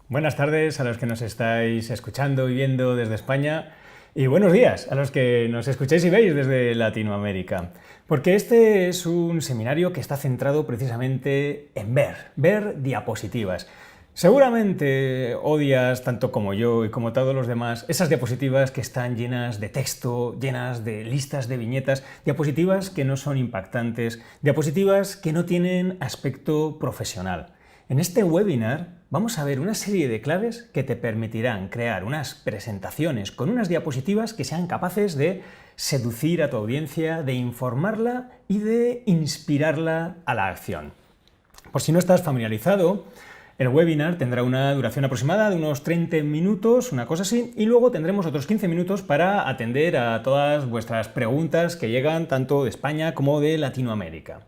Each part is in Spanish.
Buenas tardes a los que nos estáis escuchando y viendo desde España y buenos días a los que nos escucháis y veis desde Latinoamérica. Porque este es un seminario que está centrado precisamente en ver diapositivas. Seguramente odias, tanto como yo y como todos los demás, esas diapositivas que están llenas de texto, llenas de listas de viñetas, diapositivas que no son impactantes, diapositivas que no tienen aspecto profesional. En este webinar vamos a ver una serie de claves que te permitirán crear unas presentaciones con unas diapositivas que sean capaces de seducir a tu audiencia, de informarla y de inspirarla a la acción. Por si no estás familiarizado, el webinar tendrá una duración aproximada de unos 30 minutos, una cosa así, y luego tendremos otros 15 minutos para atender a todas vuestras preguntas que llegan tanto de España como de Latinoamérica.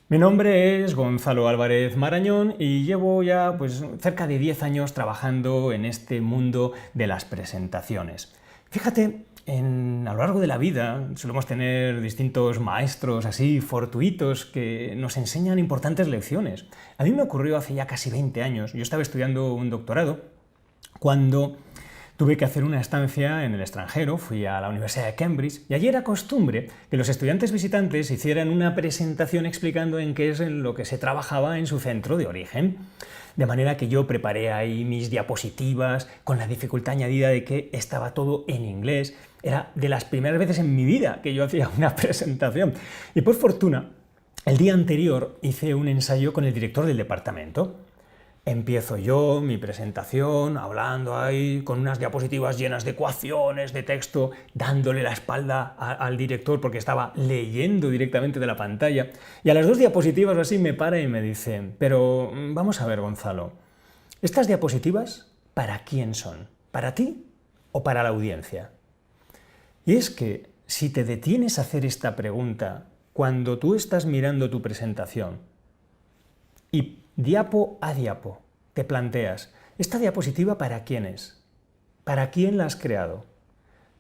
Mi nombre es Gonzalo Álvarez Marañón y llevo ya cerca de 10 años trabajando en este mundo de las presentaciones. Fíjate, a lo largo de la vida solemos tener distintos maestros así fortuitos que nos enseñan importantes lecciones. A mí me ocurrió hace ya casi 20 años. Yo estaba estudiando un doctorado cuando tuve que hacer una estancia en el extranjero, fui a la Universidad de Cambridge y allí era costumbre que los estudiantes visitantes hicieran una presentación explicando en qué es en lo que se trabajaba en su centro de origen. De manera que yo preparé ahí mis diapositivas con la dificultad añadida de que estaba todo en inglés. Era de las primeras veces en mi vida que yo hacía una presentación. Y por fortuna, el día anterior hice un ensayo con el director del departamento. Empiezo yo mi presentación hablando ahí con unas diapositivas llenas de ecuaciones, de texto, dándole la espalda al director porque estaba leyendo directamente de la pantalla. Y a las 2 diapositivas así me para y me dice: pero vamos a ver, Gonzalo, ¿estas diapositivas para quién son? ¿Para ti o para la audiencia? Y es que si te detienes a hacer esta pregunta cuando tú estás mirando tu presentación y diapo a diapo te planteas, ¿esta diapositiva para quién es? ¿Para quién la has creado?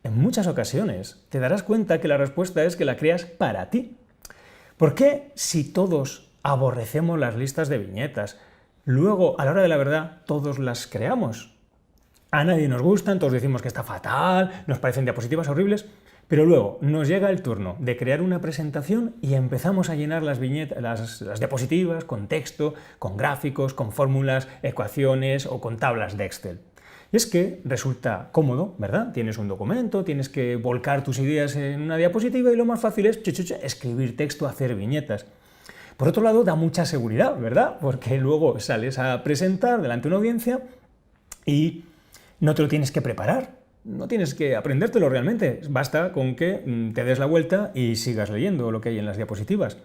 En muchas ocasiones te darás cuenta que la respuesta es que la creas para ti. ¿Por qué, si todos aborrecemos las listas de viñetas, luego a la hora de la verdad todos las creamos? A nadie nos gustan, todos decimos que está fatal, nos parecen diapositivas horribles, pero luego nos llega el turno de crear una presentación y empezamos a llenar las diapositivas con texto, con gráficos, con fórmulas, ecuaciones o con tablas de Excel. Y es que resulta cómodo, ¿verdad? Tienes un documento, tienes que volcar tus ideas en una diapositiva y lo más fácil es escribir texto, hacer viñetas. Por otro lado, da mucha seguridad, ¿verdad? Porque luego sales a presentar delante de una audiencia y no te lo tienes que preparar. No tienes que aprendértelo realmente, basta con que te des la vuelta y sigas leyendo lo que hay en las diapositivas.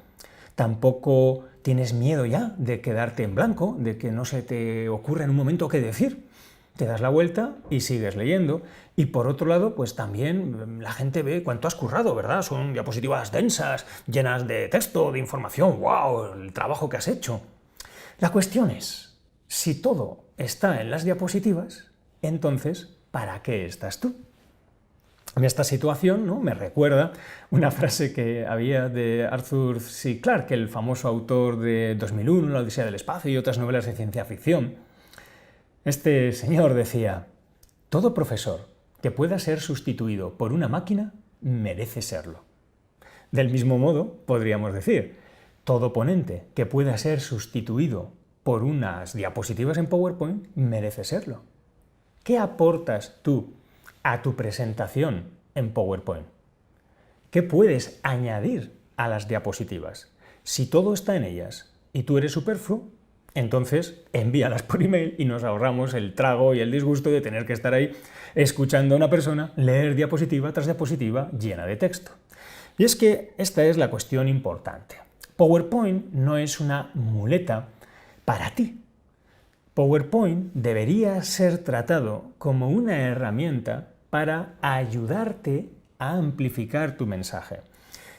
Tampoco tienes miedo ya de quedarte en blanco, de que no se te ocurra en un momento qué decir. Te das la vuelta y sigues leyendo. Y por otro lado, pues también la gente ve cuánto has currado, ¿verdad? Son diapositivas densas, llenas de texto, de información. ¡Wow! El trabajo que has hecho. La cuestión es, si todo está en las diapositivas, entonces, ¿para qué estás tú? En esta situación, ¿no?, me recuerda una frase que había de Arthur C. Clarke, el famoso autor de 2001, La Odisea del Espacio y otras novelas de ciencia ficción. Este señor decía: todo profesor que pueda ser sustituido por una máquina merece serlo. Del mismo modo, podríamos decir, todo ponente que pueda ser sustituido por unas diapositivas en PowerPoint merece serlo. ¿Qué aportas tú a tu presentación en PowerPoint? ¿Qué puedes añadir a las diapositivas? Si todo está en ellas y tú eres superfluo, entonces envíalas por email y nos ahorramos el trago y el disgusto de tener que estar ahí escuchando a una persona leer diapositiva tras diapositiva llena de texto. Y es que esta es la cuestión importante. PowerPoint no es una muleta para ti. PowerPoint debería ser tratado como una herramienta para ayudarte a amplificar tu mensaje,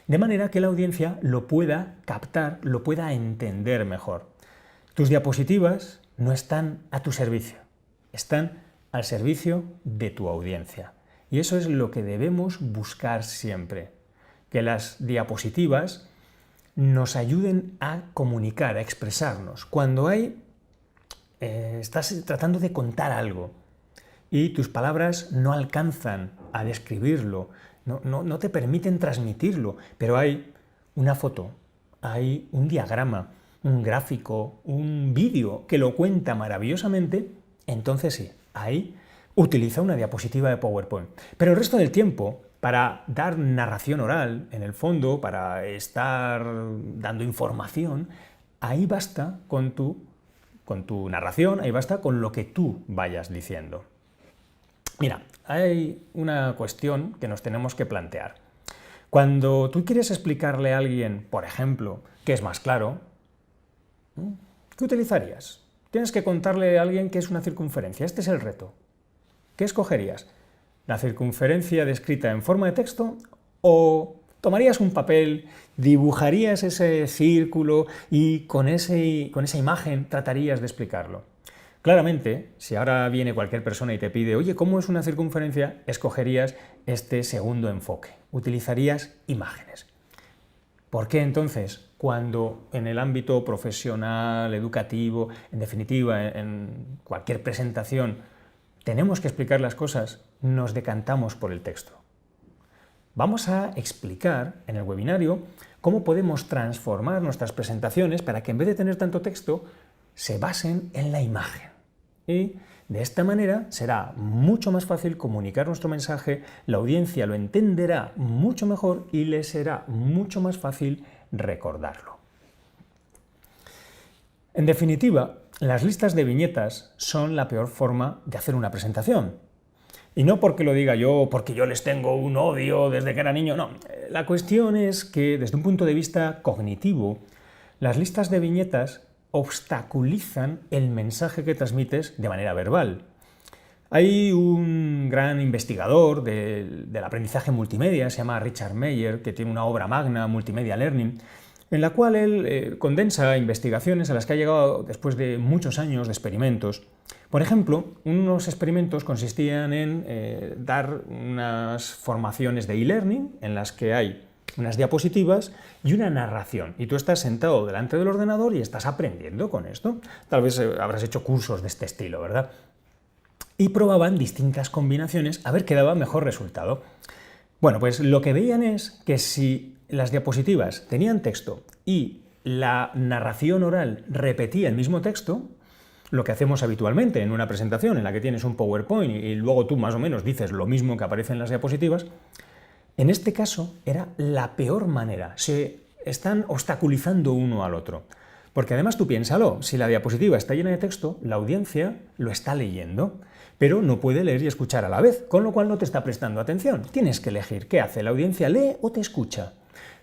de manera que la audiencia lo pueda captar, lo pueda entender mejor. Tus diapositivas no están a tu servicio, están al servicio de tu audiencia. Y eso es lo que debemos buscar siempre, que las diapositivas nos ayuden a comunicar, a expresarnos. Cuando hay estás tratando de contar algo y tus palabras no alcanzan a describirlo, no te permiten transmitirlo, pero hay una foto, hay un diagrama, un gráfico, un vídeo que lo cuenta maravillosamente, entonces sí, ahí utiliza una diapositiva de PowerPoint. Pero el resto del tiempo, para dar narración oral, en el fondo, para estar dando información, ahí basta con tu narración, ahí basta con lo que tú vayas diciendo. Mira, hay una cuestión que nos tenemos que plantear. Cuando tú quieres explicarle a alguien, por ejemplo, que es más claro, ¿qué utilizarías? Tienes que contarle a alguien qué es una circunferencia. Este es el reto. ¿Qué escogerías? ¿La circunferencia descrita en forma de texto o tomarías un papel, dibujarías ese círculo y con esa imagen tratarías de explicarlo? Claramente, si ahora viene cualquier persona y te pide, oye, ¿cómo es una circunferencia?, escogerías este segundo enfoque, utilizarías imágenes. ¿Por qué entonces, cuando en el ámbito profesional, educativo, en definitiva, en cualquier presentación, tenemos que explicar las cosas, nos decantamos por el texto? Vamos a explicar en el webinario cómo podemos transformar nuestras presentaciones para que en vez de tener tanto texto, se basen en la imagen. Y de esta manera será mucho más fácil comunicar nuestro mensaje, la audiencia lo entenderá mucho mejor y le será mucho más fácil recordarlo. En definitiva, las listas de viñetas son la peor forma de hacer una presentación. Y no porque lo diga yo, porque yo les tengo un odio desde que era niño, no. La cuestión es que, desde un punto de vista cognitivo, las listas de viñetas obstaculizan el mensaje que transmites de manera verbal. Hay un gran investigador del aprendizaje multimedia, se llama Richard Meyer, que tiene una obra magna, Multimedia Learning, en la cual él condensa investigaciones a las que ha llegado después de muchos años de experimentos. Por ejemplo, unos experimentos consistían en dar unas formaciones de e-learning en las que hay unas diapositivas y una narración. Y tú estás sentado delante del ordenador y estás aprendiendo con esto. Tal vez habrás hecho cursos de este estilo, ¿verdad? Y probaban distintas combinaciones a ver qué daba mejor resultado. Bueno, pues lo que veían es que si las diapositivas tenían texto y la narración oral repetía el mismo texto, lo que hacemos habitualmente en una presentación en la que tienes un PowerPoint y luego tú más o menos dices lo mismo que aparece en las diapositivas, en este caso era la peor manera. Se están obstaculizando uno al otro. Porque además tú piénsalo, si la diapositiva está llena de texto, la audiencia lo está leyendo, pero no puede leer y escuchar a la vez, con lo cual no te está prestando atención. Tienes que elegir qué hace, ¿la audiencia lee o te escucha?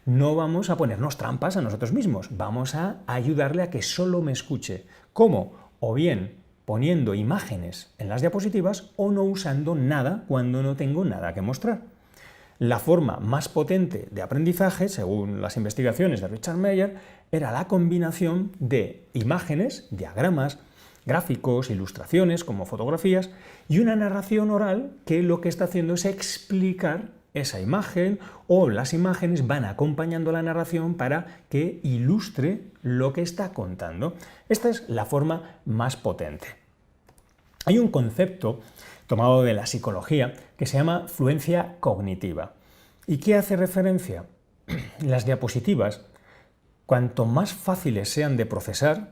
No vamos a ponernos trampas a nosotros mismos, vamos a ayudarle a que solo me escuche. ¿Cómo? O bien poniendo imágenes en las diapositivas o no usando nada cuando no tengo nada que mostrar. La forma más potente de aprendizaje, según las investigaciones de Richard Meyer, era la combinación de imágenes, diagramas, gráficos, ilustraciones como fotografías y una narración oral que lo que está haciendo es explicar esa imagen o las imágenes van acompañando la narración para que ilustre lo que está contando. Esta es la forma más potente. Hay un concepto tomado de la psicología que se llama fluencia cognitiva. ¿Y qué hace referencia? Las diapositivas, cuanto más fáciles sean de procesar,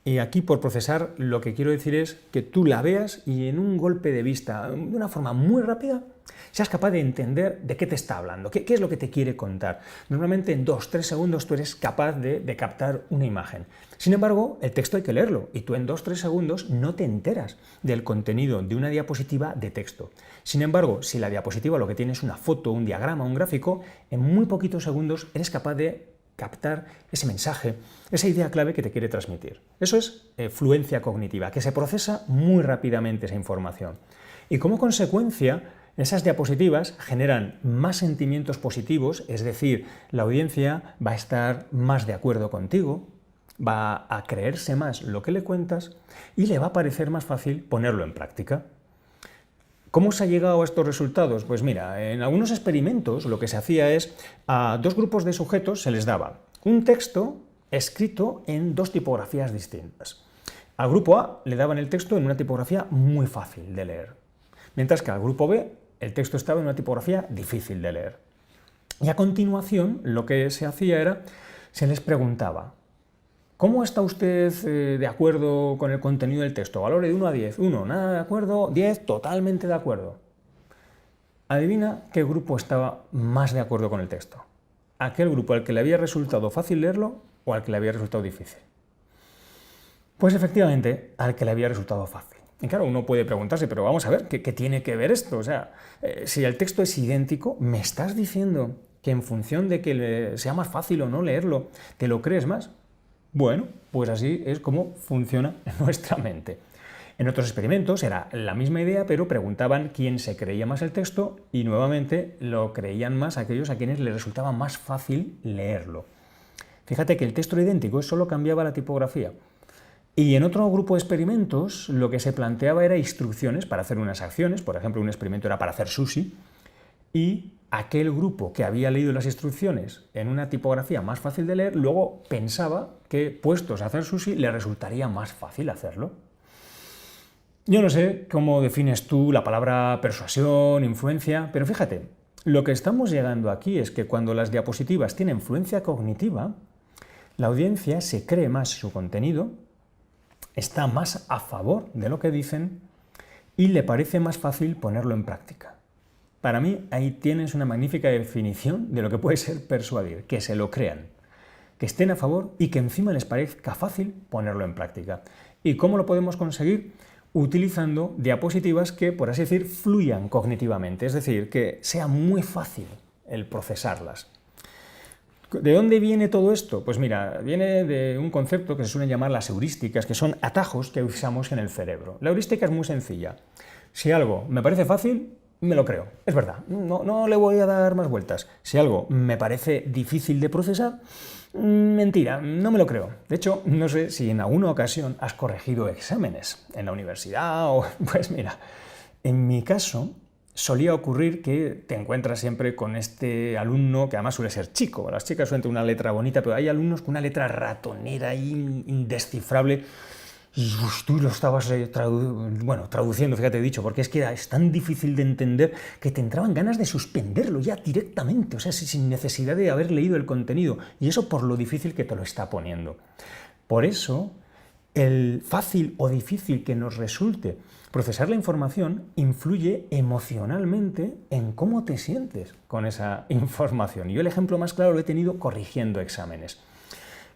y aquí por procesar lo que quiero decir es que tú la veas y en un golpe de vista, de una forma muy rápida, seas capaz de entender de qué te está hablando, qué es lo que te quiere contar. Normalmente en 2-3 segundos tú eres capaz de captar una imagen. Sin embargo, el texto hay que leerlo y tú en 2-3 segundos no te enteras del contenido de una diapositiva de texto. Sin embargo, si la diapositiva lo que tiene es una foto, un diagrama, un gráfico, en muy poquitos segundos eres capaz de captar ese mensaje, esa idea clave que te quiere transmitir. Eso es fluencia cognitiva, que se procesa muy rápidamente esa información. Y como consecuencia, esas diapositivas generan más sentimientos positivos, es decir, la audiencia va a estar más de acuerdo contigo, va a creerse más lo que le cuentas y le va a parecer más fácil ponerlo en práctica. ¿Cómo se ha llegado a estos resultados? Pues mira, en algunos experimentos lo que se hacía es a 2 grupos de sujetos se les daba un texto escrito en 2 tipografías distintas. Al grupo A le daban el texto en una tipografía muy fácil de leer, mientras que al grupo B el texto estaba en una tipografía difícil de leer. Y a continuación lo que se hacía era, se les preguntaba: ¿cómo está usted de acuerdo con el contenido del texto? Valore de 1 a 10. 1, nada de acuerdo. 10, totalmente de acuerdo. Adivina qué grupo estaba más de acuerdo con el texto. ¿Aquel grupo al que le había resultado fácil leerlo o al que le había resultado difícil? Pues efectivamente, al que le había resultado fácil. Y claro, uno puede preguntarse, pero vamos a ver, ¿qué tiene que ver esto? O sea, si el texto es idéntico, ¿me estás diciendo que en función de que sea más fácil o no leerlo, te lo crees más? Bueno, pues así es como funciona nuestra mente. En otros experimentos era la misma idea, pero preguntaban quién se creía más el texto y nuevamente lo creían más aquellos a quienes les resultaba más fácil leerlo. Fíjate que el texto era idéntico, solo cambiaba la tipografía. Y en otro grupo de experimentos lo que se planteaba era instrucciones para hacer unas acciones, por ejemplo, un experimento era para hacer sushi, y aquel grupo que había leído las instrucciones en una tipografía más fácil de leer, luego pensaba que, puestos a hacer sushi, le resultaría más fácil hacerlo. Yo no sé cómo defines tú la palabra persuasión, influencia, pero fíjate, lo que estamos llegando aquí es que cuando las diapositivas tienen influencia cognitiva, la audiencia se cree más su contenido, está más a favor de lo que dicen y le parece más fácil ponerlo en práctica. Para mí, ahí tienes una magnífica definición de lo que puede ser persuadir, que se lo crean, que estén a favor y que encima les parezca fácil ponerlo en práctica. ¿Y cómo lo podemos conseguir? Utilizando diapositivas que, por así decir, fluyan cognitivamente, es decir, que sea muy fácil el procesarlas. ¿De dónde viene todo esto? Pues mira, viene de un concepto que se suelen llamar las heurísticas, que son atajos que usamos en el cerebro. La heurística es muy sencilla. Si algo me parece fácil, me lo creo. Es verdad, no le voy a dar más vueltas. Si algo me parece difícil de procesar, mentira, no me lo creo. De hecho, no sé si en alguna ocasión has corregido exámenes en la universidad o... Pues mira, en mi caso solía ocurrir que te encuentras siempre con este alumno que además suele ser chico. Las chicas suelen tener una letra bonita, pero hay alumnos con una letra ratonera y indescifrable. Y tú lo estabas traduciendo, fíjate, he dicho, porque es que es tan difícil de entender que te entraban ganas de suspenderlo ya directamente, o sea, sin necesidad de haber leído el contenido, y eso por lo difícil que te lo está poniendo. Por eso, el fácil o difícil que nos resulte procesar la información influye emocionalmente en cómo te sientes con esa información. Y yo el ejemplo más claro lo he tenido corrigiendo exámenes.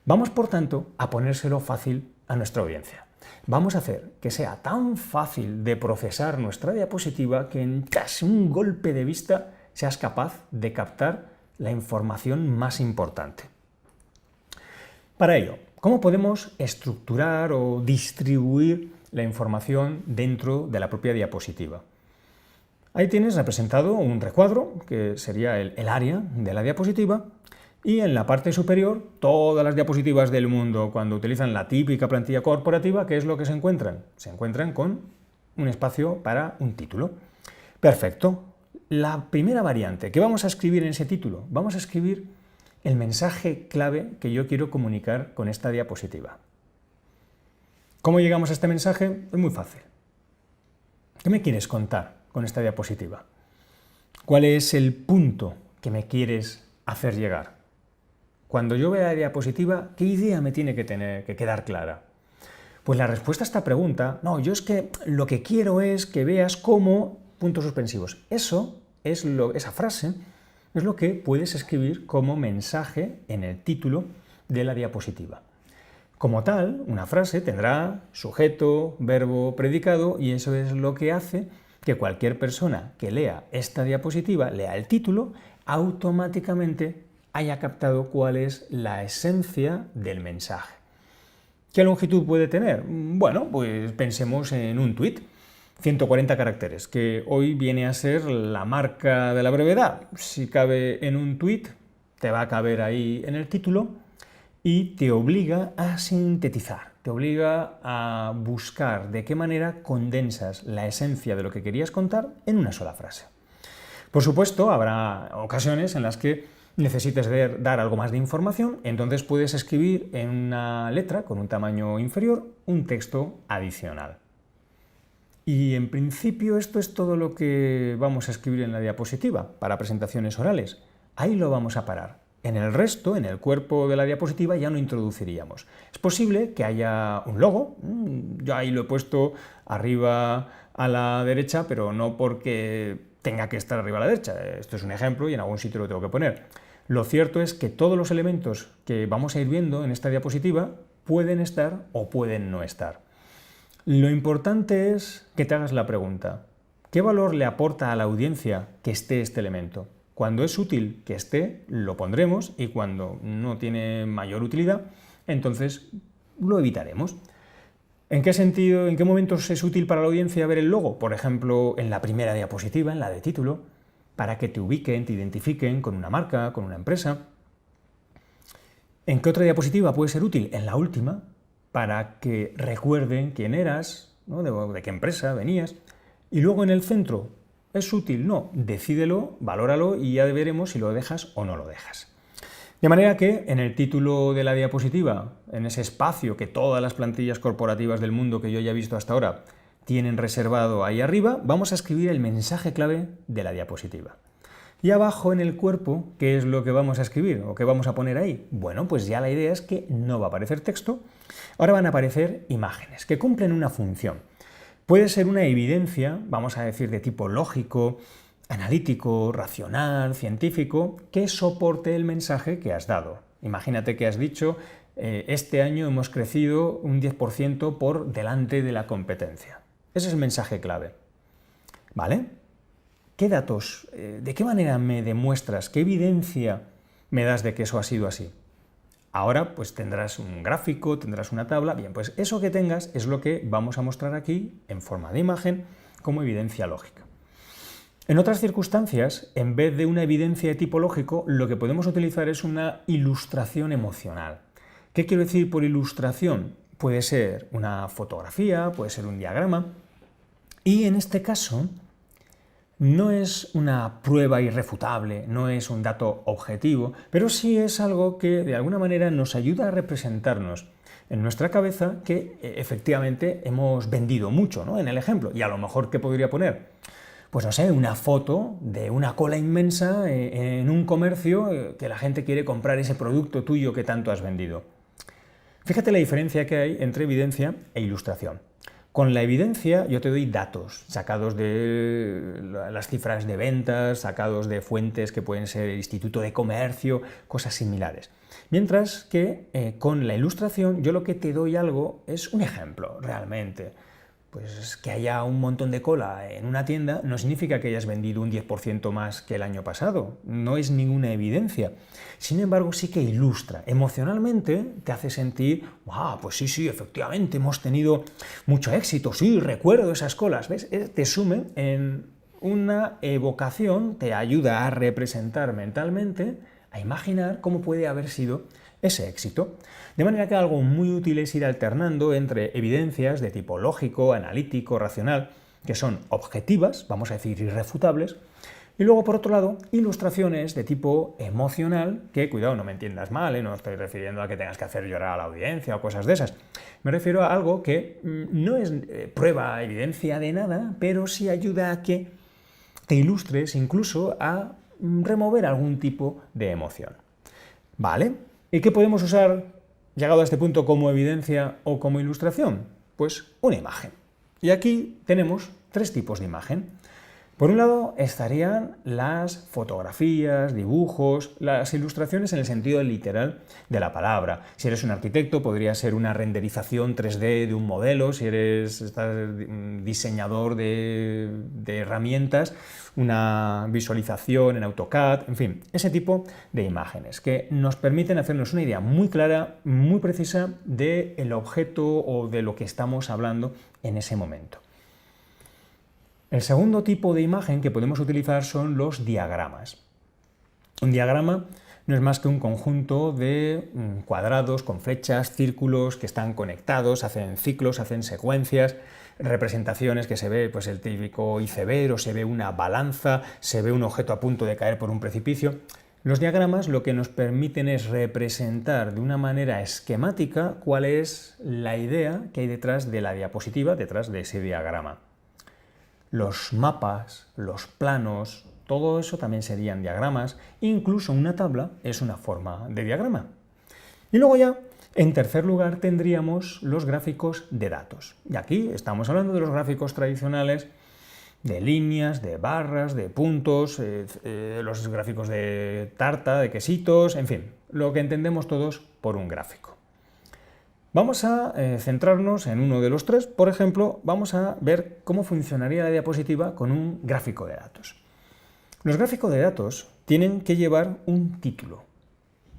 Vamos, por tanto, a ponérselo fácil a nuestra audiencia. Vamos a hacer que sea tan fácil de procesar nuestra diapositiva que en casi un golpe de vista seas capaz de captar la información más importante. Para ello, ¿cómo podemos estructurar o distribuir la información dentro de la propia diapositiva? Ahí tienes representado un recuadro, que sería el área de la diapositiva, y en la parte superior, todas las diapositivas del mundo, cuando utilizan la típica plantilla corporativa, ¿qué es lo que se encuentran? Se encuentran con un espacio para un título. Perfecto. La primera variante, ¿qué vamos a escribir en ese título? Vamos a escribir el mensaje clave que yo quiero comunicar con esta diapositiva. ¿Cómo llegamos a este mensaje? Es muy fácil. ¿Qué me quieres contar con esta diapositiva? ¿Cuál es el punto que me quieres hacer llegar? Cuando yo vea la diapositiva, ¿qué idea me tiene que quedar clara? Pues la respuesta a esta pregunta, no, yo es que lo que quiero es que veas cómo... puntos suspensivos. Esa frase es lo que puedes escribir como mensaje en el título de la diapositiva. Como tal, una frase tendrá sujeto, verbo, predicado, y eso es lo que hace que cualquier persona que lea esta diapositiva, lea el título, automáticamente haya captado cuál es la esencia del mensaje. ¿Qué longitud puede tener? Bueno, pues pensemos en un tuit, 140 caracteres, que hoy viene a ser la marca de la brevedad. Si cabe en un tuit, te va a caber ahí en el título y te obliga a sintetizar, te obliga a buscar de qué manera condensas la esencia de lo que querías contar en una sola frase. Por supuesto, habrá ocasiones en las que necesites dar algo más de información, entonces puedes escribir en una letra con un tamaño inferior un texto adicional. Y en principio esto es todo lo que vamos a escribir en la diapositiva para presentaciones orales. Ahí lo vamos a parar. En el resto, en el cuerpo de la diapositiva, ya no introduciríamos. Es posible que haya un logo, yo ahí lo he puesto arriba a la derecha, pero no porque tenga que estar arriba a la derecha. Esto es un ejemplo y en algún sitio lo tengo que poner. Lo cierto es que todos los elementos que vamos a ir viendo en esta diapositiva pueden estar o pueden no estar. Lo importante es que te hagas la pregunta: ¿qué valor le aporta a la audiencia que esté este elemento? Cuando es útil que esté, lo pondremos, y cuando no tiene mayor utilidad, entonces lo evitaremos. ¿En qué sentido, en qué momentos es útil para la audiencia ver el logo? Por ejemplo, en la primera diapositiva, en la de título, para que te ubiquen, te identifiquen con una marca, con una empresa. ¿En qué otra diapositiva puede ser útil? En la última, para que recuerden quién eras, ¿no? de qué empresa venías. Y luego en el centro, ¿es útil? No, decídelo, valóralo y ya veremos si lo dejas o no lo dejas. De manera que en el título de la diapositiva, en ese espacio que todas las plantillas corporativas del mundo que yo ya he visto hasta ahora tienen reservado ahí arriba, vamos a escribir el mensaje clave de la diapositiva. Y abajo en el cuerpo, ¿qué es lo que vamos a escribir o qué vamos a poner ahí? Bueno, pues ya la idea es que no va a aparecer texto, ahora van a aparecer imágenes que cumplen una función. Puede ser una evidencia, vamos a decir, de tipo lógico, analítico, racional, científico, que soporte el mensaje que has dado. Imagínate que has dicho, este año hemos crecido un 10% por delante de la competencia. Ese es el mensaje clave. ¿Vale? ¿Qué datos, de qué manera me demuestras, qué evidencia me das de que eso ha sido así? Ahora pues tendrás un gráfico, tendrás una tabla. Bien, pues eso que tengas es lo que vamos a mostrar aquí en forma de imagen como evidencia lógica. En otras circunstancias, en vez de una evidencia de tipo lógico, lo que podemos utilizar es una ilustración emocional. ¿Qué quiero decir por ilustración? Puede ser una fotografía, puede ser un diagrama, y en este caso no es una prueba irrefutable, no es un dato objetivo, pero sí es algo que de alguna manera nos ayuda a representarnos en nuestra cabeza que efectivamente hemos vendido mucho, ¿no? En el ejemplo. Y a lo mejor, ¿qué podría poner? Pues no sé, una foto de una cola inmensa en un comercio que la gente quiere comprar ese producto tuyo que tanto has vendido. Fíjate la diferencia que hay entre evidencia e ilustración. Con la evidencia yo te doy datos sacados de las cifras de ventas, sacados de fuentes que pueden ser el Instituto de Comercio, cosas similares. Mientras que con la ilustración yo lo que te doy algo es un ejemplo, realmente. Pues que haya un montón de cola en una tienda no significa que hayas vendido un 10% más que el año pasado, no es ninguna evidencia. Sin embargo, sí que ilustra. Emocionalmente te hace sentir, wow, pues sí, efectivamente hemos tenido mucho éxito, sí, recuerdo esas colas, ¿ves? Te sume en una evocación, te ayuda a representar mentalmente, a imaginar cómo puede haber sido ese éxito. De manera que algo muy útil es ir alternando entre evidencias de tipo lógico, analítico, racional, que son objetivas, vamos a decir irrefutables, y luego, por otro lado, ilustraciones de tipo emocional, que, cuidado, no me entiendas mal, no estoy refiriendo a que tengas que hacer llorar a la audiencia o cosas de esas. Me refiero a algo que no es prueba, evidencia de nada, pero sí ayuda a que te ilustres, incluso a remover algún tipo de emoción. ¿Vale? ¿Y qué podemos usar, llegado a este punto, como evidencia o como ilustración? Pues una imagen. Y aquí tenemos tres tipos de imagen. Por un lado estarían las fotografías, dibujos, las ilustraciones en el sentido literal de la palabra. Si eres un arquitecto podría ser una renderización 3D de un modelo, si estás diseñador de herramientas, una visualización en AutoCAD, en fin, ese tipo de imágenes que nos permiten hacernos una idea muy clara, muy precisa del objeto o de lo que estamos hablando en ese momento. El segundo tipo de imagen que podemos utilizar son los diagramas. Un diagrama no es más que un conjunto de cuadrados con flechas, círculos que están conectados, hacen ciclos, hacen secuencias, representaciones que se ve pues el típico iceberg o se ve una balanza, se ve un objeto a punto de caer por un precipicio. Los diagramas lo que nos permiten es representar de una manera esquemática cuál es la idea que hay detrás de la diapositiva, detrás de ese diagrama. Los mapas, los planos, todo eso también serían diagramas, incluso una tabla es una forma de diagrama. Y luego ya, en tercer lugar, tendríamos los gráficos de datos. Y aquí estamos hablando de los gráficos tradicionales, de líneas, de barras, de puntos, los gráficos de tarta, de quesitos, en fin, lo que entendemos todos por un gráfico. Vamos a centrarnos en uno de los tres. Por ejemplo, vamos a ver cómo funcionaría la diapositiva con un gráfico de datos. Los gráficos de datos tienen que llevar un título.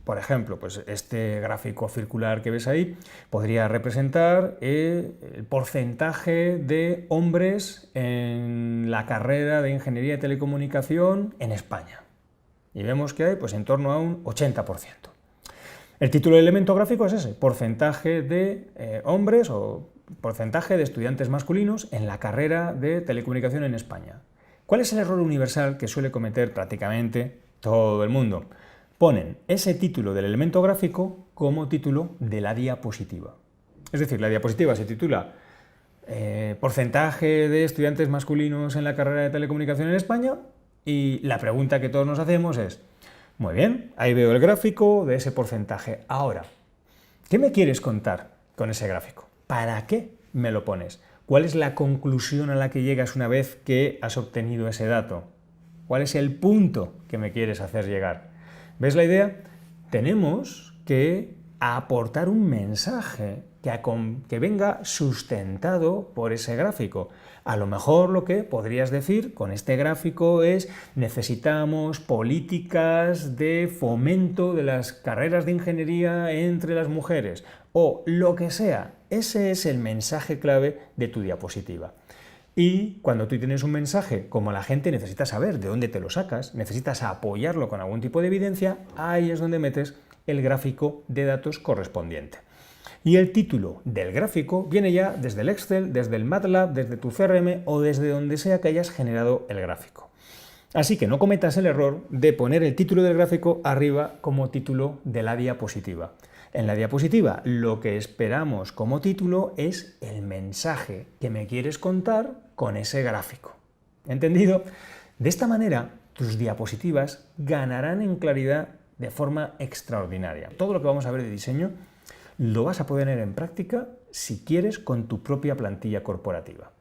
Por ejemplo, pues este gráfico circular que ves ahí podría representar el porcentaje de hombres en la carrera de Ingeniería de Telecomunicación en España. Y vemos que hay pues, en torno a un 80%. El título del elemento gráfico es ese, porcentaje de hombres o porcentaje de estudiantes masculinos en la carrera de telecomunicación en España. ¿Cuál es el error universal que suele cometer prácticamente todo el mundo? Ponen ese título del elemento gráfico como título de la diapositiva. Es decir, la diapositiva se titula porcentaje de estudiantes masculinos en la carrera de telecomunicación en España y la pregunta que todos nos hacemos es, muy bien, ahí veo el gráfico de ese porcentaje. Ahora, ¿qué me quieres contar con ese gráfico? ¿Para qué me lo pones? ¿Cuál es la conclusión a la que llegas una vez que has obtenido ese dato? ¿Cuál es el punto que me quieres hacer llegar? ¿Ves la idea? Tenemos que aportar un mensaje que venga sustentado por ese gráfico. A lo mejor lo que podrías decir con este gráfico es necesitamos políticas de fomento de las carreras de ingeniería entre las mujeres o lo que sea. Ese es el mensaje clave de tu diapositiva. Y cuando tú tienes un mensaje, como la gente necesita saber de dónde te lo sacas, necesitas apoyarlo con algún tipo de evidencia, ahí es donde metes el gráfico de datos correspondiente. Y el título del gráfico viene ya desde el Excel, desde el MATLAB, desde tu CRM o desde donde sea que hayas generado el gráfico. Así que no cometas el error de poner el título del gráfico arriba como título de la diapositiva. En la diapositiva lo que esperamos como título es el mensaje que me quieres contar con ese gráfico. ¿Entendido? De esta manera, tus diapositivas ganarán en claridad de forma extraordinaria. Todo lo que vamos a ver de diseño lo vas a poner en práctica si quieres con tu propia plantilla corporativa.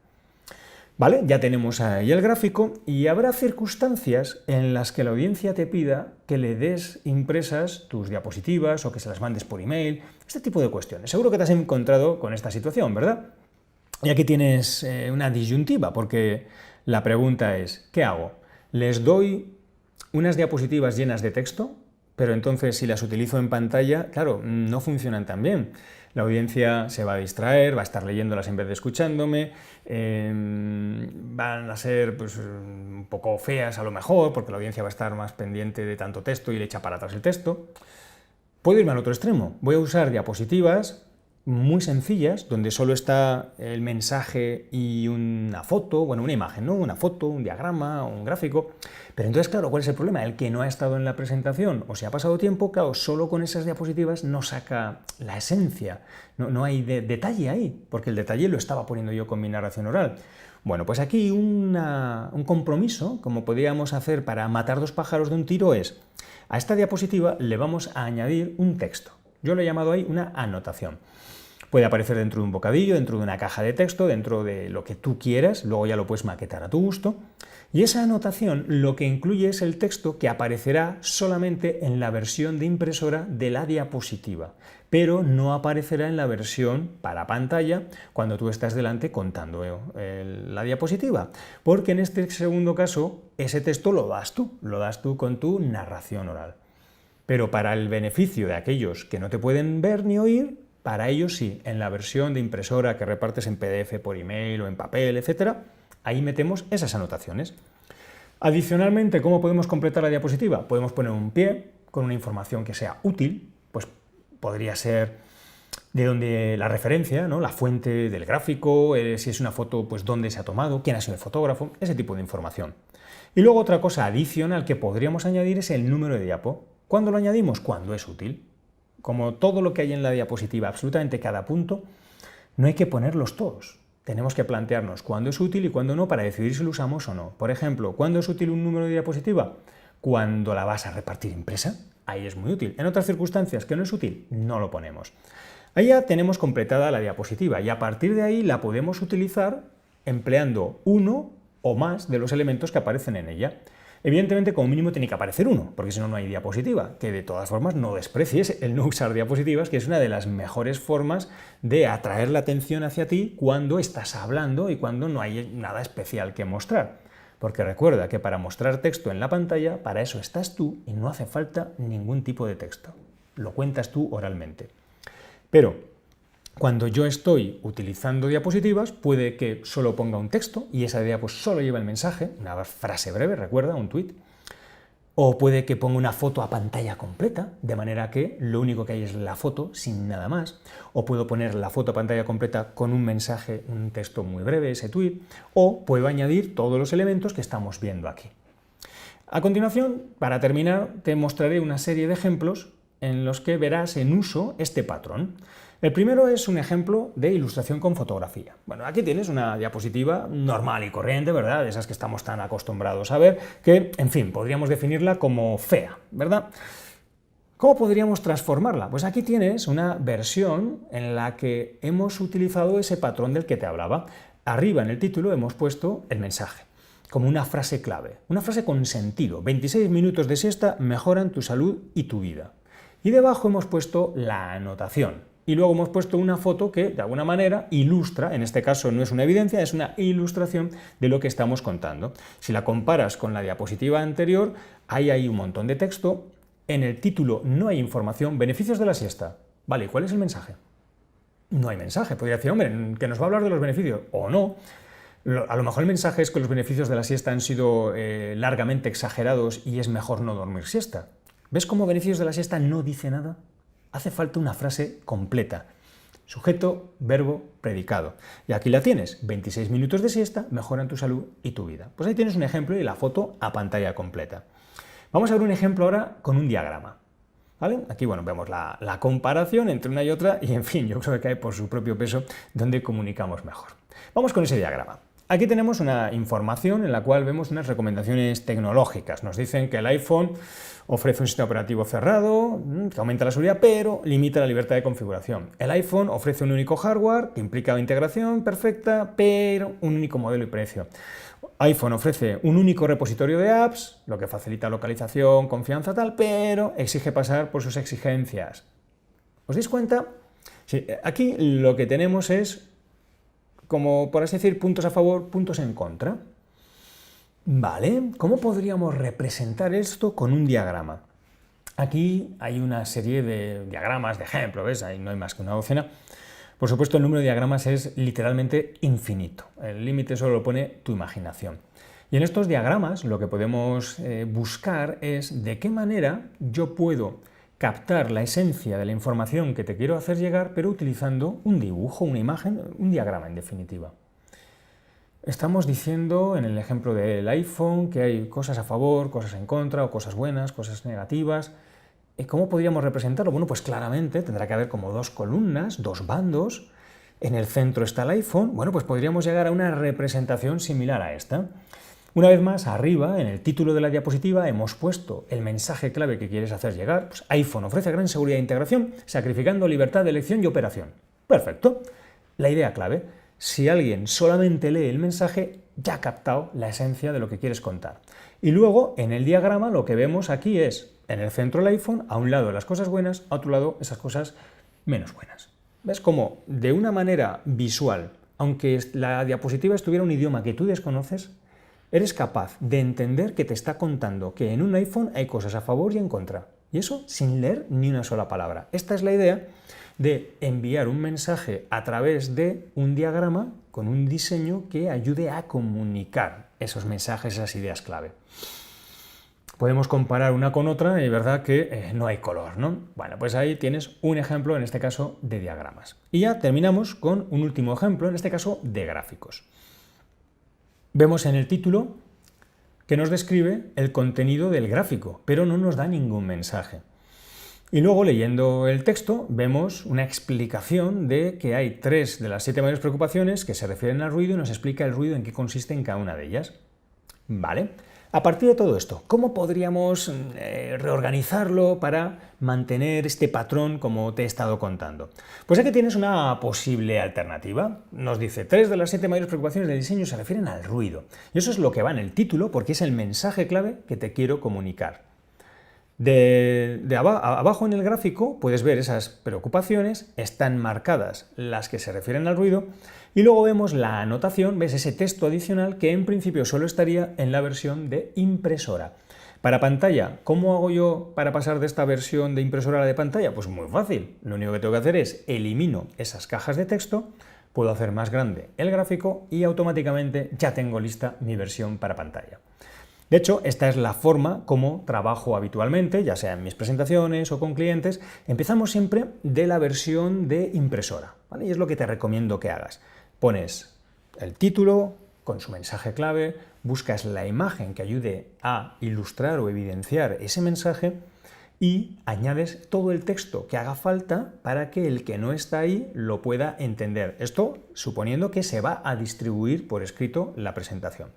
¿Vale? Ya tenemos ahí el gráfico y habrá circunstancias en las que la audiencia te pida que le des impresas tus diapositivas o que se las mandes por email, este tipo de cuestiones. Seguro que te has encontrado con esta situación, ¿verdad? Y aquí tienes una disyuntiva, porque la pregunta es, ¿qué hago? ¿Les doy unas diapositivas llenas de texto? Pero entonces si las utilizo en pantalla, claro, no funcionan tan bien. La audiencia se va a distraer, va a estar leyéndolas en vez de escuchándome, van a ser pues, un poco feas a lo mejor, porque la audiencia va a estar más pendiente de tanto texto y le echa para atrás el texto. Puedo irme al otro extremo, voy a usar diapositivas muy sencillas, donde solo está el mensaje y una foto, bueno, una imagen, ¿no? Una foto, un diagrama, un gráfico. Pero entonces, claro, ¿cuál es el problema? El que no ha estado en la presentación o se ha pasado tiempo, claro, solo con esas diapositivas no saca la esencia, no hay detalle ahí, porque el detalle lo estaba poniendo yo con mi narración oral. Bueno, pues aquí un compromiso, como podríamos hacer para matar dos pájaros de un tiro, es a esta diapositiva le vamos a añadir un texto. Yo lo he llamado ahí una anotación. Puede aparecer dentro de un bocadillo, dentro de una caja de texto, dentro de lo que tú quieras, luego ya lo puedes maquetar a tu gusto. Y esa anotación lo que incluye es el texto que aparecerá solamente en la versión de impresora de la diapositiva, pero no aparecerá en la versión para pantalla cuando tú estás delante contando la diapositiva, porque en este segundo caso ese texto lo das tú con tu narración oral. Pero para el beneficio de aquellos que no te pueden ver ni oír, para ellos sí, en la versión de impresora que repartes en PDF, por email o en papel, etc., ahí metemos esas anotaciones. Adicionalmente, ¿cómo podemos completar la diapositiva? Podemos poner un pie con una información que sea útil, pues podría ser de dónde la referencia, ¿no? La fuente del gráfico, si es una foto, pues dónde se ha tomado, quién ha sido el fotógrafo, ese tipo de información. Y luego otra cosa adicional que podríamos añadir es el número de diapo. ¿Cuándo lo añadimos? Cuando es útil. Como todo lo que hay en la diapositiva, absolutamente cada punto, no hay que ponerlos todos. Tenemos que plantearnos cuándo es útil y cuándo no para decidir si lo usamos o no. Por ejemplo, ¿cuándo es útil un número de diapositiva? Cuando la vas a repartir impresa, ahí es muy útil. En otras circunstancias que no es útil, no lo ponemos. Ahí ya tenemos completada la diapositiva y a partir de ahí la podemos utilizar empleando uno o más de los elementos que aparecen en ella. Evidentemente, como mínimo tiene que aparecer uno, porque si no, no hay diapositiva, que de todas formas no desprecies el no usar diapositivas, que es una de las mejores formas de atraer la atención hacia ti cuando estás hablando y cuando no hay nada especial que mostrar. Porque recuerda que para mostrar texto en la pantalla, para eso estás tú y no hace falta ningún tipo de texto. Lo cuentas tú oralmente. Pero cuando yo estoy utilizando diapositivas, puede que solo ponga un texto y esa diapositiva solo lleva el mensaje, una frase breve, recuerda, un tweet. O puede que ponga una foto a pantalla completa, de manera que lo único que hay es la foto sin nada más. O puedo poner la foto a pantalla completa con un mensaje, un texto muy breve, ese tweet. O puedo añadir todos los elementos que estamos viendo aquí. A continuación, para terminar, te mostraré una serie de ejemplos en los que verás en uso este patrón. El primero es un ejemplo de ilustración con fotografía. Bueno, aquí tienes una diapositiva normal y corriente, ¿verdad? De esas que estamos tan acostumbrados a ver, que, en fin, podríamos definirla como fea, ¿verdad? ¿Cómo podríamos transformarla? Pues aquí tienes una versión en la que hemos utilizado ese patrón del que te hablaba. Arriba en el título hemos puesto el mensaje, como una frase clave, una frase con sentido. 26 minutos de siesta mejoran tu salud y tu vida. Y debajo hemos puesto la anotación. Y luego hemos puesto una foto que, de alguna manera, ilustra, en este caso no es una evidencia, es una ilustración de lo que estamos contando. Si la comparas con la diapositiva anterior, hay ahí un montón de texto. En el título no hay información. Beneficios de la siesta. Vale, ¿cuál es el mensaje? No hay mensaje. Podría decir, hombre, que nos va a hablar de los beneficios. O no. A lo mejor el mensaje es que los beneficios de la siesta han sido largamente exagerados y es mejor no dormir siesta. ¿Ves cómo beneficios de la siesta no dice nada? Hace falta una frase completa. Sujeto, verbo, predicado. Y aquí la tienes. 26 minutos de siesta mejoran tu salud y tu vida. Pues ahí tienes un ejemplo y la foto a pantalla completa. Vamos a ver un ejemplo ahora con un diagrama. ¿Vale? Aquí, bueno, vemos la comparación entre una y otra y, en fin, yo creo que cae por su propio peso donde comunicamos mejor. Vamos con ese diagrama. Aquí tenemos una información en la cual vemos unas recomendaciones tecnológicas. Nos dicen que el iPhone ofrece un sistema operativo cerrado, que aumenta la seguridad, pero limita la libertad de configuración. El iPhone ofrece un único hardware, que implica integración perfecta, pero un único modelo y precio. iPhone ofrece un único repositorio de apps, lo que facilita localización, confianza, tal, pero exige pasar por sus exigencias. ¿Os dais cuenta? Sí, aquí lo que tenemos es, como por así decir, puntos a favor, puntos en contra. Vale, ¿cómo podríamos representar esto con un diagrama? Aquí hay una serie de diagramas, de ejemplos, ¿ves? Ahí no hay más que una docena. Por supuesto, el número de diagramas es literalmente infinito. El límite solo lo pone tu imaginación. Y en estos diagramas lo que podemos buscar es de qué manera yo puedo captar la esencia de la información que te quiero hacer llegar, pero utilizando un dibujo, una imagen, un diagrama en definitiva. Estamos diciendo en el ejemplo del iPhone que hay cosas a favor, cosas en contra, o cosas buenas, cosas negativas. ¿Cómo podríamos representarlo? Bueno, pues claramente tendrá que haber como dos columnas, dos bandos. En el centro está el iPhone. Bueno, pues podríamos llegar a una representación similar a esta. Una vez más, arriba, en el título de la diapositiva, hemos puesto el mensaje clave que quieres hacer llegar. Pues iPhone ofrece gran seguridad e integración, sacrificando libertad de elección y operación. Perfecto. La idea clave. Si alguien solamente lee el mensaje, ya ha captado la esencia de lo que quieres contar. Y luego, en el diagrama, lo que vemos aquí es, en el centro el iPhone, a un lado las cosas buenas, a otro lado esas cosas menos buenas. ¿Ves cómo de una manera visual, aunque la diapositiva estuviera en un idioma que tú desconoces, eres capaz de entender que te está contando que en un iPhone hay cosas a favor y en contra? Y eso sin leer ni una sola palabra. Esta es la idea de enviar un mensaje a través de un diagrama con un diseño que ayude a comunicar esos mensajes, esas ideas clave. Podemos comparar una con otra y es verdad que no hay color, ¿no? Bueno, pues ahí tienes un ejemplo, en este caso, de diagramas. Y ya terminamos con un último ejemplo, en este caso, de gráficos. Vemos en el título que nos describe el contenido del gráfico, pero no nos da ningún mensaje. Y luego, leyendo el texto, vemos una explicación de que hay 3 de las 7 mayores preocupaciones que se refieren al ruido y nos explica el ruido en qué consiste en cada una de ellas. Vale. A partir de todo esto, ¿cómo podríamos reorganizarlo para mantener este patrón como te he estado contando? Pues aquí tienes una posible alternativa. Nos dice, 3 de las 7 mayores preocupaciones del diseño se refieren al ruido. Y eso es lo que va en el título, porque es el mensaje clave que te quiero comunicar. Abajo en el gráfico puedes ver esas preocupaciones, están marcadas las que se refieren al ruido, y luego vemos la anotación, ves ese texto adicional que en principio solo estaría en la versión de impresora. Para pantalla, ¿cómo hago yo para pasar de esta versión de impresora a la de pantalla? Pues muy fácil, lo único que tengo que hacer es elimino esas cajas de texto, puedo hacer más grande el gráfico y automáticamente ya tengo lista mi versión para pantalla. De hecho, esta es la forma como trabajo habitualmente, ya sea en mis presentaciones o con clientes. Empezamos siempre de la versión de impresora, ¿vale? Y es lo que te recomiendo que hagas. Pones el título con su mensaje clave, buscas la imagen que ayude a ilustrar o evidenciar ese mensaje y añades todo el texto que haga falta para que el que no está ahí lo pueda entender. Esto suponiendo que se va a distribuir por escrito la presentación.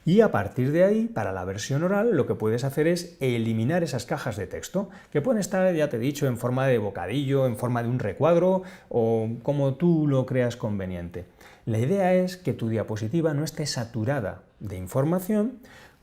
Y a partir de ahí, para la versión oral, lo que puedes hacer es eliminar esas cajas de texto, que pueden estar, ya te he dicho, en forma de bocadillo, en forma de un recuadro o como tú lo creas conveniente. La idea es que tu diapositiva no esté saturada de información,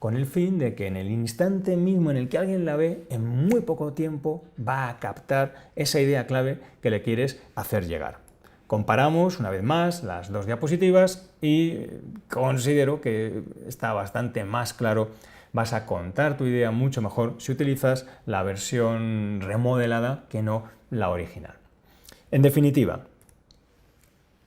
con el fin de que en el instante mismo en el que alguien la ve, en muy poco tiempo va a captar esa idea clave que le quieres hacer llegar. Comparamos una vez más las dos diapositivas y considero que está bastante más claro. Vas a contar tu idea mucho mejor si utilizas la versión remodelada que no la original. En definitiva,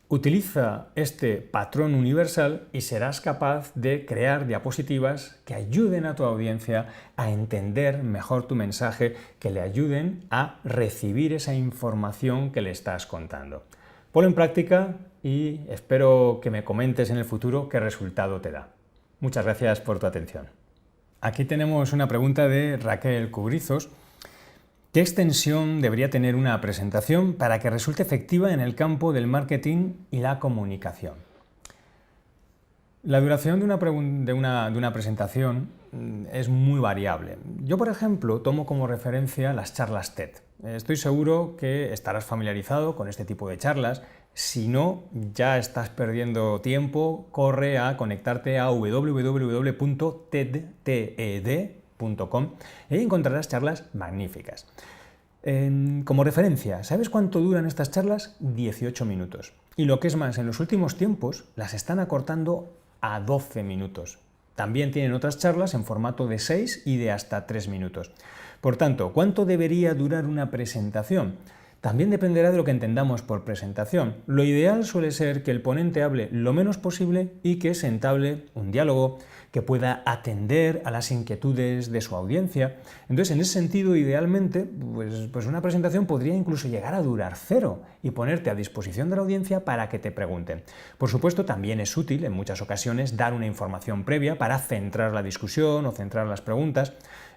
utiliza este patrón universal y serás capaz de crear diapositivas que ayuden a tu audiencia a entender mejor tu mensaje, que le ayuden a recibir esa información que le estás contando. Ponlo en práctica y espero que me comentes en el futuro qué resultado te da. Muchas gracias por tu atención. Aquí tenemos una pregunta de Raquel Cubrizos. ¿Qué extensión debería tener una presentación para que resulte efectiva en el campo del marketing y la comunicación? La duración de una presentación es muy variable. Yo, por ejemplo, tomo como referencia las charlas TED. Estoy seguro que estarás familiarizado con este tipo de charlas. Si no, ya estás perdiendo tiempo, corre a conectarte a www.ted.com y ahí encontrarás charlas magníficas. Como referencia, ¿sabes cuánto duran estas charlas? 18 minutos. Y lo que es más, en los últimos tiempos las están acortando a 12 minutos. También tienen otras charlas en formato de 6 y de hasta 3 minutos. Por tanto, ¿cuánto debería durar una presentación? También dependerá de lo que entendamos por presentación. Lo ideal suele ser que el ponente hable lo menos posible y que se entable un diálogo que pueda atender a las inquietudes de su audiencia. Entonces, en ese sentido, idealmente, pues una presentación podría incluso llegar a durar 0 y ponerte a disposición de la audiencia para que te pregunten. Por supuesto, también es útil en muchas ocasiones dar una información previa para centrar la discusión o centrar las preguntas.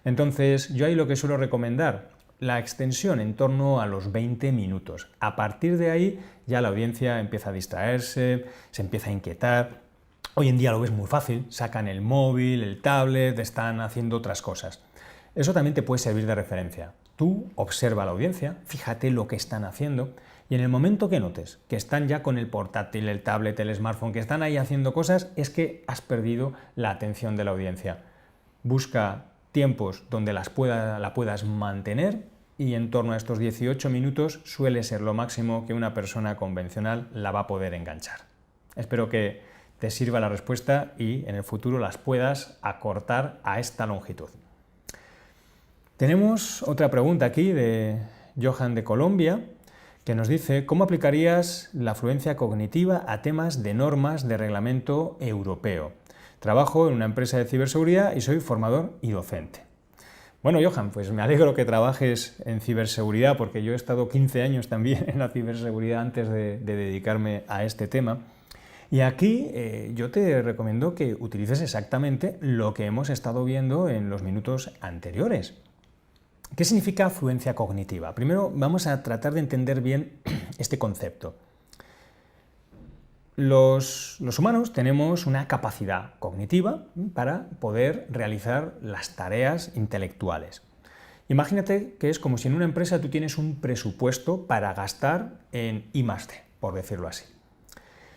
Entonces, yo ahí lo que suelo recomendar, la extensión en torno a los 20 minutos. A partir de ahí ya la audiencia empieza a distraerse, se empieza a inquietar. Hoy en día lo ves muy fácil, sacan el móvil, el tablet, están haciendo otras cosas. Eso también te puede servir de referencia. Tú observa a la audiencia, fíjate lo que están haciendo y en el momento que notes que están ya con el portátil, el tablet, el smartphone, que están ahí haciendo cosas, es que has perdido la atención de la audiencia. Busca tiempos donde la puedas mantener y en torno a estos 18 minutos suele ser lo máximo que una persona convencional la va a poder enganchar. Espero que te sirva la respuesta y en el futuro las puedas acortar a esta longitud. Tenemos otra pregunta aquí de Johan de Colombia que nos dice ¿cómo aplicarías la fluencia cognitiva a temas de normas de reglamento europeo? Trabajo en una empresa de ciberseguridad y soy formador y docente. Bueno, Johan, pues me alegro que trabajes en ciberseguridad porque yo he estado 15 años también en la ciberseguridad antes de dedicarme a este tema. Y aquí yo te recomiendo que utilices exactamente lo que hemos estado viendo en los minutos anteriores. ¿Qué significa fluencia cognitiva? Primero vamos a tratar de entender bien este concepto. Los humanos tenemos una capacidad cognitiva para poder realizar las tareas intelectuales. Imagínate que es como si en una empresa tú tienes un presupuesto para gastar en I+D, por decirlo así.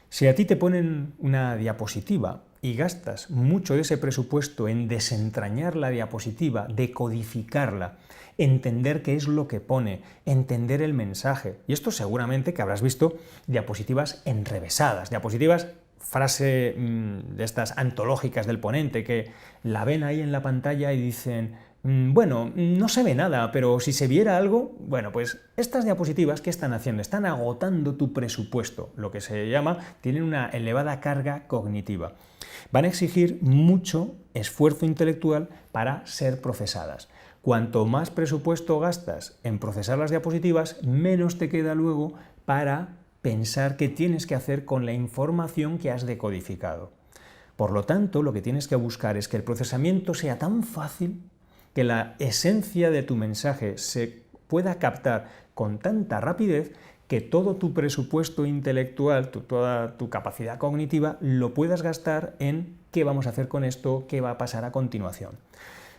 Si a ti te ponen una diapositiva y gastas mucho de ese presupuesto en desentrañar la diapositiva, decodificarla, entender qué es lo que pone, entender el mensaje, y esto seguramente que habrás visto diapositivas enrevesadas, diapositivas, frase de estas antológicas del ponente, que la ven ahí en la pantalla y dicen: bueno, no se ve nada, pero si se viera algo, bueno, pues estas diapositivas, ¿qué están haciendo? Están agotando tu presupuesto, lo que se llama, tienen una elevada carga cognitiva. Van a exigir mucho esfuerzo intelectual para ser procesadas. Cuanto más presupuesto gastas en procesar las diapositivas, menos te queda luego para pensar qué tienes que hacer con la información que has decodificado. Por lo tanto, lo que tienes que buscar es que el procesamiento sea tan fácil, que la esencia de tu mensaje se pueda captar con tanta rapidez que todo tu presupuesto intelectual, toda tu capacidad cognitiva, lo puedas gastar en qué vamos a hacer con esto, qué va a pasar a continuación.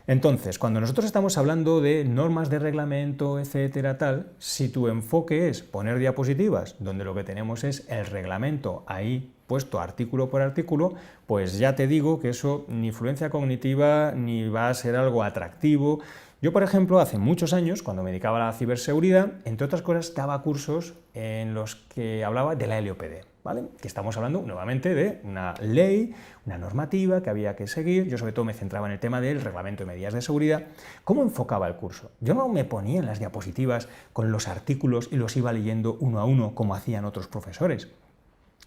Entonces, cuando nosotros estamos hablando de normas de reglamento, etcétera, tal, si tu enfoque es poner diapositivas, donde lo que tenemos es el reglamento ahí puesto artículo por artículo, pues ya te digo que eso ni fluencia cognitiva ni va a ser algo atractivo. Yo, por ejemplo, hace muchos años, cuando me dedicaba a la ciberseguridad, entre otras cosas, daba cursos en los que hablaba de la LOPD, ¿vale? Que estamos hablando nuevamente de una ley, una normativa que había que seguir. Yo sobre todo me centraba en el tema del reglamento de medidas de seguridad. ¿Cómo enfocaba el curso? Yo no me ponía en las diapositivas con los artículos y los iba leyendo uno a uno como hacían otros profesores.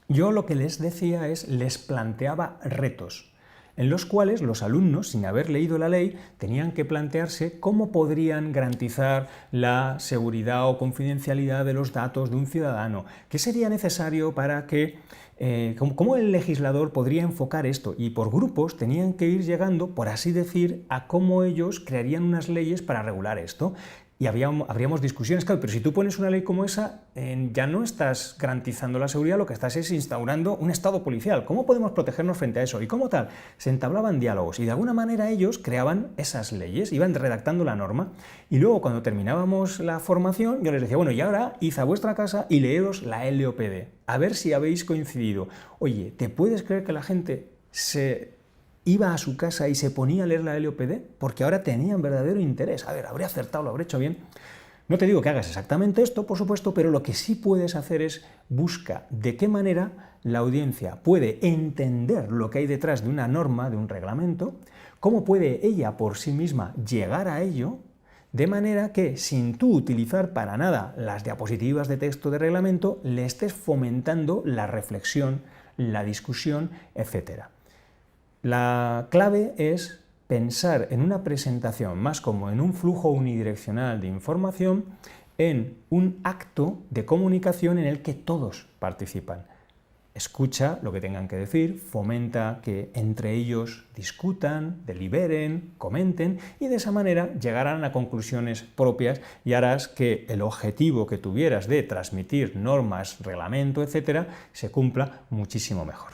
Yo lo que les decía es, les planteaba retos, en los cuales los alumnos, sin haber leído la ley, tenían que plantearse cómo podrían garantizar la seguridad o confidencialidad de los datos de un ciudadano, qué sería necesario para que, cómo el legislador podría enfocar esto, y por grupos tenían que ir llegando, por así decir, a cómo ellos crearían unas leyes para regular esto. Y habríamos discusiones, claro, pero si tú pones una ley como esa, ya no estás garantizando la seguridad, lo que estás es instaurando un estado policial. ¿Cómo podemos protegernos frente a eso? Y como tal, se entablaban diálogos y de alguna manera ellos creaban esas leyes, iban redactando la norma, y luego cuando terminábamos la formación yo les decía, bueno, y ahora id a vuestra casa y leeros la LOPD, a ver si habéis coincidido. Oye, ¿te puedes creer que la gente iba a su casa y se ponía a leer la LOPD? Porque ahora tenían verdadero interés. A ver, ¿habré acertado, lo habré hecho bien? No te digo que hagas exactamente esto, por supuesto, pero lo que sí puedes hacer es busca de qué manera la audiencia puede entender lo que hay detrás de una norma, de un reglamento, cómo puede ella por sí misma llegar a ello, de manera que sin tú utilizar para nada las diapositivas de texto de reglamento, le estés fomentando la reflexión, la discusión, etcétera. La clave es pensar en una presentación más como en un flujo unidireccional de información, en un acto de comunicación en el que todos participan. Escucha lo que tengan que decir, fomenta que entre ellos discutan, deliberen, comenten y de esa manera llegarán a conclusiones propias y harás que el objetivo que tuvieras de transmitir normas, reglamento, etcétera, se cumpla muchísimo mejor.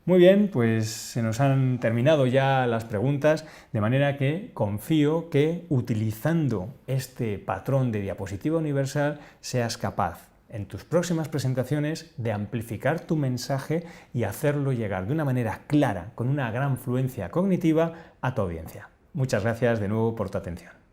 Muy bien, pues se nos han terminado ya las preguntas, de manera que confío que utilizando este patrón de diapositiva universal seas capaz en tus próximas presentaciones de amplificar tu mensaje y hacerlo llegar de una manera clara, con una gran fluencia cognitiva, a tu audiencia. Muchas gracias de nuevo por tu atención.